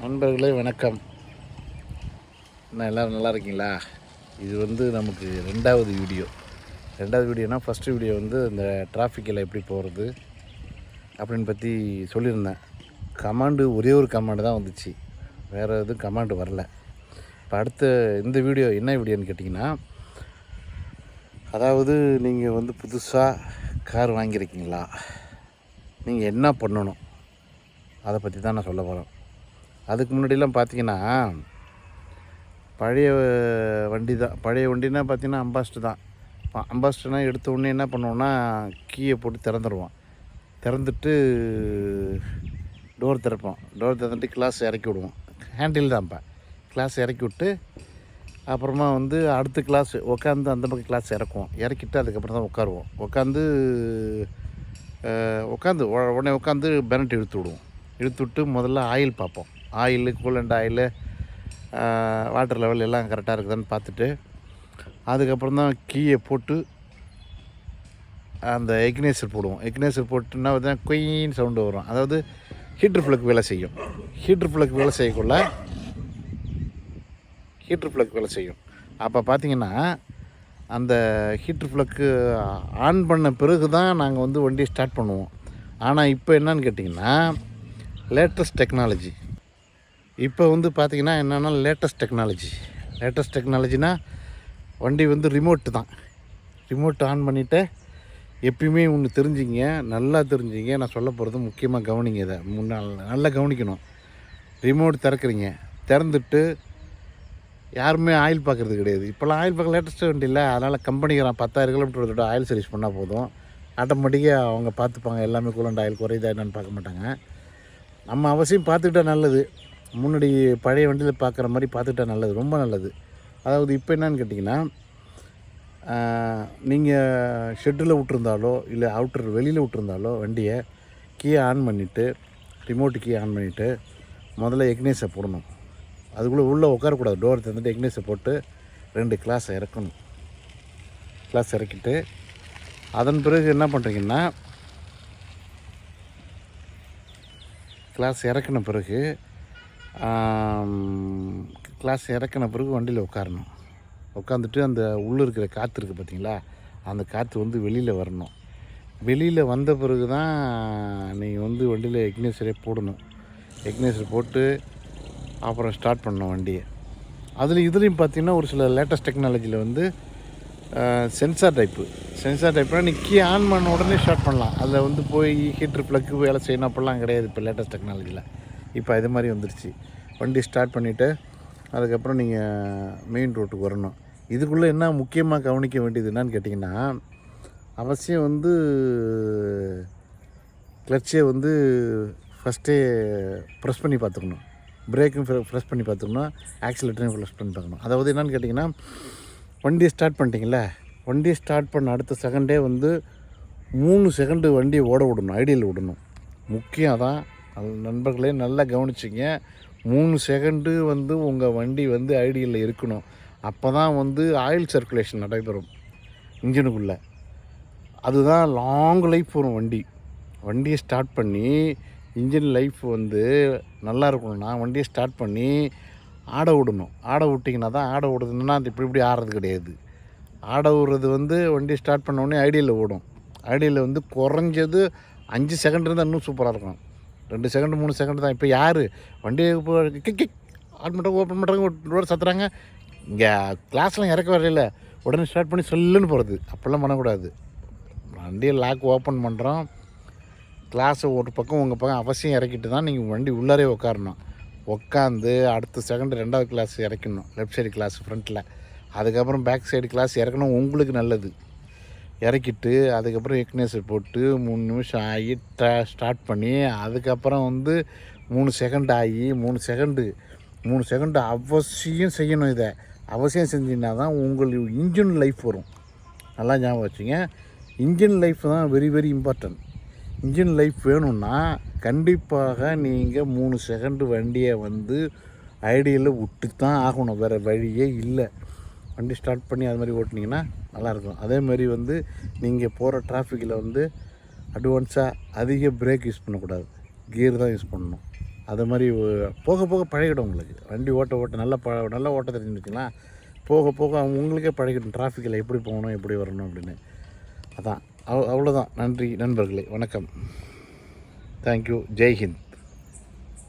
நண்பர்களே வணக்கம். என்ன எல்லோரும் நல்லா இருக்கீங்களா? இது நமக்கு ரெண்டாவது வீடியோனா ஃபஸ்ட்டு வீடியோ இந்த டிராஃபிக்கில் எப்படி போகிறது அப்படின்னு பற்றி சொல்லியிருந்தேன். ஒரே ஒரு கமாண்டு தான் வந்துச்சு, வேறு எதுவும் கமாண்டு வரல. இப்போ அடுத்த இந்த வீடியோ என்ன வீடியோன்னு கேட்டிங்கன்னா, அதாவது நீங்கள் புதுசாக கார் வாங்கியிருக்கீங்களா, நீங்கள் என்ன பண்ணணும் அதை பற்றி தான் நான் சொல்ல போகிறேன். அதுக்கு முன்னாடிலாம் பார்த்தீங்கன்னா பழைய வண்டினா பார்த்தீங்கன்னா அம்பாஸ்டர் தான். அம்பாஸ்டர்னா எடுத்த உடனே என்ன பண்ணுவோன்னா, கீயை போட்டு திறந்துடுவோம். திறந்துட்டு டோர் திறந்துட்டு கிளாஸ் இறக்கி விடுவோம். ஹேண்டில் தான். இப்போ கிளாஸ் இறக்கி விட்டு அப்புறமா அடுத்த கிளாஸ் உட்காந்து அந்த பக்கம் கிளாஸ் இறக்கிட்டு அதுக்கப்புறம் தான் உட்காருவோம். உடனே உட்காந்து பெனட் இழுத்து விட்டு முதல்ல ஆயில் பார்ப்போம். கூலண்ட் ஆயிலு, வாட்டர் லெவல் எல்லாம் கரெக்டாக இருக்குதான்னு பார்த்துட்டு அதுக்கப்புறம் தான் கீயை போட்டு அந்த எக்னேசர் போடுவோம். எக்னேசர் போட்டுன்னா குயின்னு சவுண்டு வரும். அதாவது ஹீட்ரு ஃப்ளக் வேலை செய்யும். ஹீட்ரு ஃப்ளக் வேலை செய்யும். அப்போ பார்த்திங்கன்னா அந்த ஹீட்ரு ஃப்ளக்கு ஆன் பண்ண பிறகு தான் நாங்கள் வண்டியை ஸ்டார்ட் பண்ணுவோம். ஆனால் இப்போ என்னன்னு கேட்டிங்கன்னா, லேட்டஸ்ட் டெக்னாலஜி இப்போ பார்த்திங்கன்னா என்னென்னா லேட்டஸ்ட் டெக்னாலஜினா வண்டி ரிமோட்டு தான். ரிமோட் ஆன் பண்ணிவிட்டு எப்பயுமே ஒன்று நல்லா தெரிஞ்சிங்க. நான் சொல்ல போகிறது முக்கியமாக கவனிங்க. இதை நல்லா கவனிக்கணும். ரிமோட் திறந்துட்டு யாருமே ஆயில் பார்க்குறது கிடையாது. இப்போல்லாம் ஆயில் பார்க்க லேட்டஸ்ட்டு வண்டி இல்லை. அதனால் கம்பெனிக்காரன் 10,000 கிலோமீட்டர் ஆயில் சர்வீஸ் பண்ணால் போதும், ஆட்டோமேட்டிக்காக அவங்க பார்த்துப்பாங்க. எல்லாமே கூலண்ட் ஆயில் குறையுதா என்னன்னு பார்க்க மாட்டாங்க. நம்ம அவசியம் பார்த்துக்கிட்டா நல்லது. முன்னாடி பழைய வண்டியில் பார்க்குற மாதிரி பார்த்துக்கிட்டா நல்லது, ரொம்ப நல்லது. அதாவது இப்போ என்னன்னு கேட்டிங்கன்னா, நீங்கள் ஷெட்டில் விட்டுருந்தாலோ இல்லை அவுட்டர் வெளியில் விட்டுருந்தாலோ வண்டியை கீயை ஆன் பண்ணிவிட்டு, ரிமோட்டு கீயை ஆன் பண்ணிவிட்டு முதல்ல எக்னேஸை போடணும். அதுக்குள்ளே உள்ளே உட்காரக்கூடாது. டோர் திறந்துட்டு எக்னேஸை போட்டு 2 கிளாஸை இறக்கணும். கிளாஸ் இறக்கிட்டு அதன் பிறகு என்ன பண்ணுறீங்கன்னா, கிளாஸ் இறக்கின பிறகு வண்டியில் உட்காரணும். உட்காந்துட்டு அந்த உள்ளே இருக்கிற காற்று இருக்குது பார்த்திங்களா, அந்த காற்று வெளியில் வரணும். வெளியில் வந்த பிறகு தான் நீங்கள் வண்டியில் எக்னேசரே போடணும். எக்னேசர் போட்டு அப்புறம் ஸ்டார்ட் பண்ணணும் வண்டியை. இதுலேயும் பார்த்திங்கன்னா ஒரு சில லேட்டஸ்ட் டெக்னாலஜியில் சென்சார் டைப்னா நீங்கள் கீ ஆன் பண்ண உடனே ஸ்டார்ட் பண்ணலாம். அதில் போய் ஹீட்ரு ப்ளக்கு வேலை செய்யணும் அப்படிலாம் கிடையாது இப்போ லேட்டஸ்ட் டெக்னாலஜியில். இப்போ இது மாதிரி வந்துருச்சு. வண்டி ஸ்டார்ட் பண்ணிவிட்டு அதுக்கப்புறம் நீங்கள் மெயின் ரோட்டுக்கு வரணும். இதுக்குள்ளே என்ன முக்கியமாக கவனிக்க வேண்டியது என்னன்னு கேட்டிங்கன்னா, அவசியம் கிளட்சை ஃபஸ்ட்டே ப்ரெஸ் பண்ணி பார்த்துக்கணும். பிரேக்கும் ப்ரெஸ் பண்ணி பார்த்துக்கணும், ஆக்சிலேட்டரையும் ப்ரெஸ் பண்ணி பார்க்கணும். அதாவது என்னென்னு கேட்டிங்கன்னா, வண்டியை ஸ்டார்ட் பண்ணிட்டீங்களா, வண்டியை ஸ்டார்ட் பண்ண அடுத்த செகண்டே 3 செகண்டு வண்டியை ஓட விடணும், ஐடியில் விடணும். முக்கியம் தான். அது நண்பர்களே நல்லா கவனிச்சிங்க. 3 செகண்டு உங்கள் வண்டி ஐடியில் இருக்கணும். அப்போ தான் ஆயில் சர்க்குலேஷன் நடைபெறும் இன்ஜினுக்குள்ளே. அதுதான் லாங் லைஃப் வரும் வண்டியை ஸ்டார்ட் பண்ணி இன்ஜின் லைஃப் நல்லா இருக்கணும்னா வண்டியை ஸ்டார்ட் பண்ணி ஆட விடணும். ஆட விட்டிங்கன்னா தான், ஆட விடுறதுன்னா அது இப்படி ஆடுறது கிடையாது. ஆட விடுறது வண்டியை ஸ்டார்ட் பண்ண உடனே ஐடியில் ஓடும். ஐடியில் குறைஞ்சது 5 செகண்ட் இருந்தால் இன்னும் சூப்பராக இருக்கும். 2 செகண்டு 3 செகண்டு தான். இப்போ யார் வண்டியை இப்போ கிக் ஆன் பண்ணுறாங்க, ஓப்பன் பண்ணுறாங்க, ரோடு சத்துறாங்க, இங்கே கிளாஸ்லாம் இறக்க வரையில உடனே ஸ்டார்ட் பண்ணி சொல்லுன்னு போகிறது. அப்போல்லாம் பண்ணக்கூடாது. வண்டியை லாக் ஓப்பன் பண்ணுறோம், கிளாஸை ஒரு பக்கம் உங்கள் பக்கம் அவசியம் இறக்கிட்டு தான் நீங்கள் வண்டி உள்ளாரே உட்காரணும். உட்காந்து அடுத்த செகண்டு 2வது கிளாஸ் இறக்கணும், லெஃப்ட் சைடு கிளாஸ் ஃப்ரண்ட்டில். அதுக்கப்புறம் பேக் சைடு கிளாஸ் இறக்கணும், உங்களுக்கு நல்லது. இறக்கிட்டு அதுக்கப்புறம் எக்னேசர் போட்டு 3 நிமிஷம் ஆகி ஸ்டார்ட் பண்ணி அதுக்கப்புறம் 3 செகண்ட் ஆகி 3 செகண்டு அவசியம் செய்யணும். இதை அவசியம் செஞ்சிங்கன்னா தான் உங்களுக்கு இன்ஜின் லைஃப் வரும். நல்லா ஞாபகம் வச்சுங்க. இன்ஜின் லைஃப் தான் very very important. Engine life வேணும்னா கண்டிப்பாக நீங்கள் 3 செகண்டு வண்டியை ஐடியில் விட்டு தான் ஆகணும், வேறு வழியே இல்லை. வண்டி ஸ்டார்ட் பண்ணி அது மாதிரி ஓட்டினீங்கன்னா நல்லாயிருக்கும். அதேமாதிரி நீங்கள் போகிற டிராஃபிக்கில் அட்வான்ஸாக அதிக பிரேக் யூஸ் பண்ணக்கூடாது, கியர் தான் யூஸ் பண்ணணும். அது மாதிரி போக போக பழகிடும் உங்களுக்கு. வண்டி ஓட்ட நல்லா ஓட்ட தெரிஞ்சுன்னு வச்சுங்களேன், போக போக உங்களுக்கே பழகிடும் டிராஃபிக்கில் எப்படி போகணும் எப்படி வரணும் அப்படின்னு. அதான் அவ்வளோதான். நன்றி நண்பர்களே, வணக்கம். தேங்க்யூ. ஜெய்ஹிந்த்.